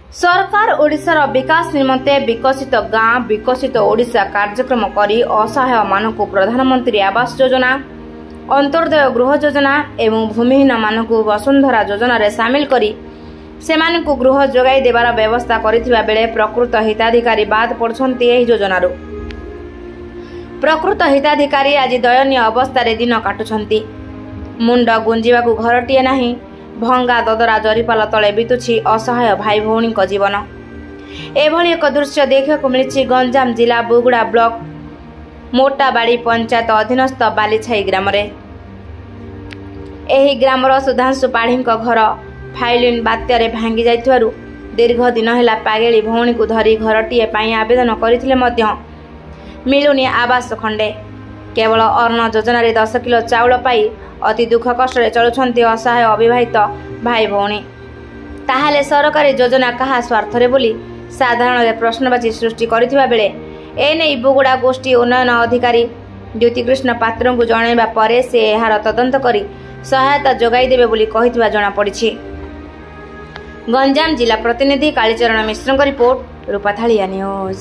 सरकार ओडिशार विकास निमंते विकसित गाँ विकसित ओडिशा कार्यक्रम करी असहाय मानकु प्रधानमंत्री आवास योजना अंत्योदय गृह योजना एवं भूमिहीन मानकु वसुंधरा योजना रे शामिल करी सेमानकु गृह जोगाई देवार व्यवस्था करिथिबा बेले प्रकृत हिताधिकारी बाद पड़छन्ती एही योजनारु। प्रकृत हिताधिकारी आज दयनीय अवस्था रे दिन काटुछन्ती। मुंड गुंजिबाकु घरटिए नाही, भंगा ददरा जरीपाल तले बितुछि असहाय भाई भौणी जीवन। एभली एक दृश्य देखा मिली गंजाम जिला बुगुड़ा ब्लॉक मोटाबाड़ी पंचायत अधीनस्थ बालीछाई ग्राम रे। एही ग्रामर सुधांशु पाढ़ी घर फाइलिन बात्यारे भांगी जाइथिबारु दीर्घ दिन हेला पागेली भौणी को धरी घरटिए पाई आवेदन करथिले मध्य मिलुनी आवास खंडे। केवल अन्न योजना रे 10 किलो चाउल पाई अति दुख कष्ट चलुछन्ती असहाय अविवाहित भाई भौणी। ताहाले सरकारी योजना कहा स्वार्थ रे बोली साधारण प्रश्नवाची सृष्टि करिथिबा बेले एने बुगुड़ा गोष्ठी उन्नयन अधिकारी ज्योतिकृष्ण पात्र को जणाइबा परे से एहार तदंत करी सहायता जोगाई देबे बोली कहिथिबा जणा पड़िछि। गंजाम जिला प्रतिनिधि कालीचरण मिश्रଙ୍କ रिपोर्ट रूपाथालिया न्यूज।